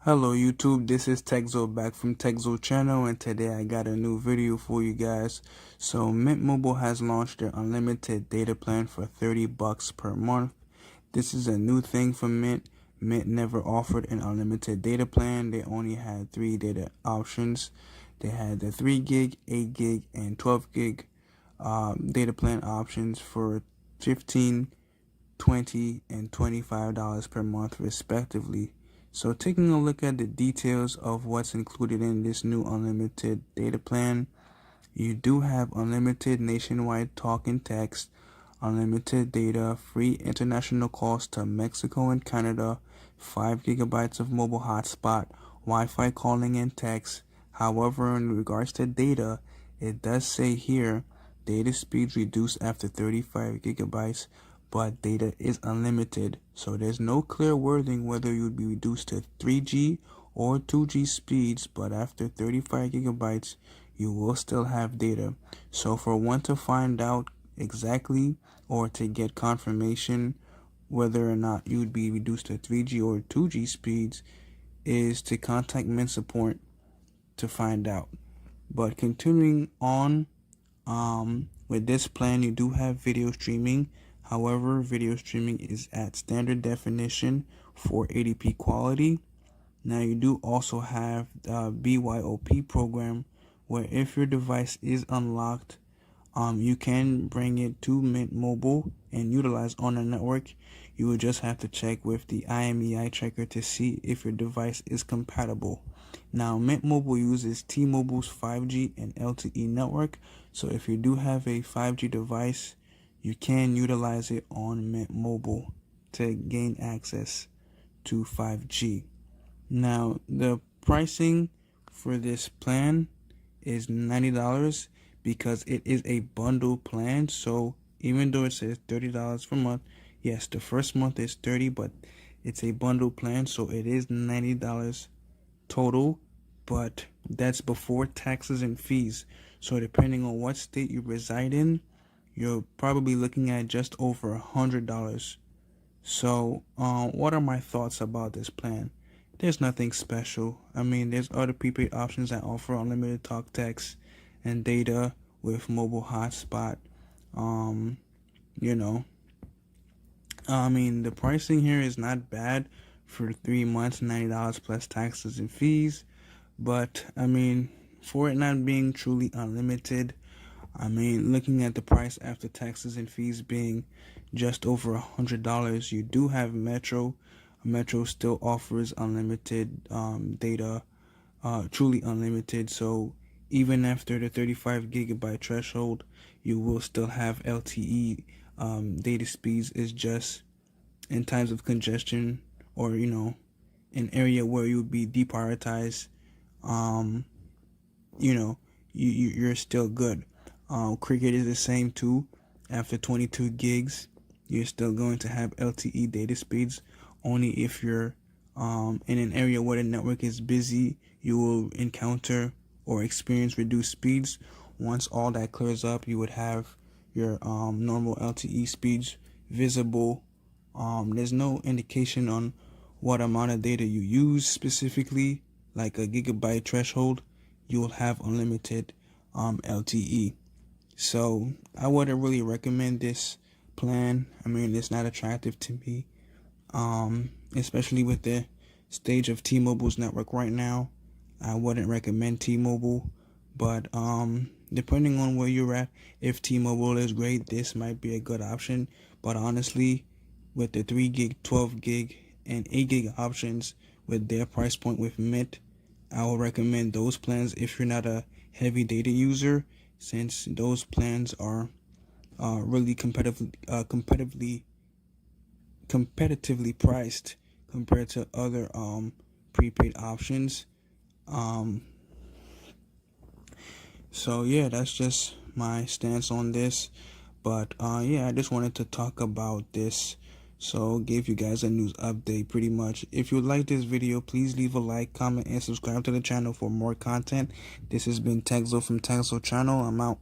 Hello YouTube, this is Techzo back from Techzo channel, and today I got a new video for you guys. So Mint Mobile has launched their unlimited data plan for $30 per month. This is a new thing for Mint. Mint never offered an unlimited data plan. They only had 3 data options. They had the 3 gig, 8 gig, and 12 gig data plan options for $15, $20, and $25 per month respectively. So taking a look at the details of what's included in this new unlimited data plan, you do have unlimited nationwide talk and text, unlimited data, free international calls to Mexico and Canada, 5 gigabytes of mobile hotspot, Wi-Fi calling and text. However, in regards to data, it does say here, data speeds reduced after 35 gigabytes, but data is unlimited. So there's no clear wording whether you'd be reduced to 3G or 2G speeds, but after 35 gigabytes, you will still have data. So for one to find out exactly or to get confirmation whether or not you'd be reduced to 3G or 2G speeds is to contact Mint support to find out. But continuing on, with this plan, you do have video streaming. However, video streaming is at standard definition for 480p quality. Now, you do also have the BYOP program, where if your device is unlocked, you can bring it to Mint Mobile and utilize on the network. You would just have to check with the IMEI checker to see if your device is compatible. Now, Mint Mobile uses T-Mobile's 5G and LTE network, so if you do have a 5G device, you can utilize it on Mint Mobile to gain access to 5G. Now, the pricing for this plan is $90 because it is a bundle plan. So even though it says $30 per month, yes, the first month is $30, but it's a bundle plan, so it is $90 total, but that's before taxes and fees. So depending on what state you reside in, you're probably looking at just over $100. So what are my thoughts about this plan? There's nothing special. I mean, there's other prepaid options that offer unlimited talk, text, and data with mobile hotspot. I mean, the pricing here is not bad for 3 months, $90 plus taxes and fees. But I mean, for it not being truly unlimited, I mean, looking at the price after taxes and fees being just over $100, you do have Metro. Metro still offers unlimited data, truly unlimited. So even after the 35 gigabyte threshold, you will still have LTE data speeds. Is just in times of congestion or an area where you would be deprioritized, you're still good. Cricket is the same too. After 22 gigs, you're still going to have LTE data speeds. Only if you're in an area where the network is busy, you will encounter or experience reduced speeds. Once all that clears up, you would have your normal LTE speeds visible. There's no indication on what amount of data you use specifically, like a gigabyte threshold. You will have unlimited LTE. So I wouldn't really recommend this plan. I mean, it's not attractive to me, especially with the stage of T-Mobile's network right now. I wouldn't recommend T-Mobile, but depending on where you're at, if T-Mobile is great, this might be a good option. But honestly, with the 3 gig, 12 gig, and 8 gig options with their price point with Mint, I will recommend those plans if you're not a heavy data user, since those plans are really competitively priced compared to other prepaid options. So yeah, that's just my stance on this. But yeah, I just wanted to talk about this. So gave you guys a news update pretty much. If you like this video, please leave a like, comment, and subscribe to the channel for more content. This has been Techzo from Techzo channel. I'm out.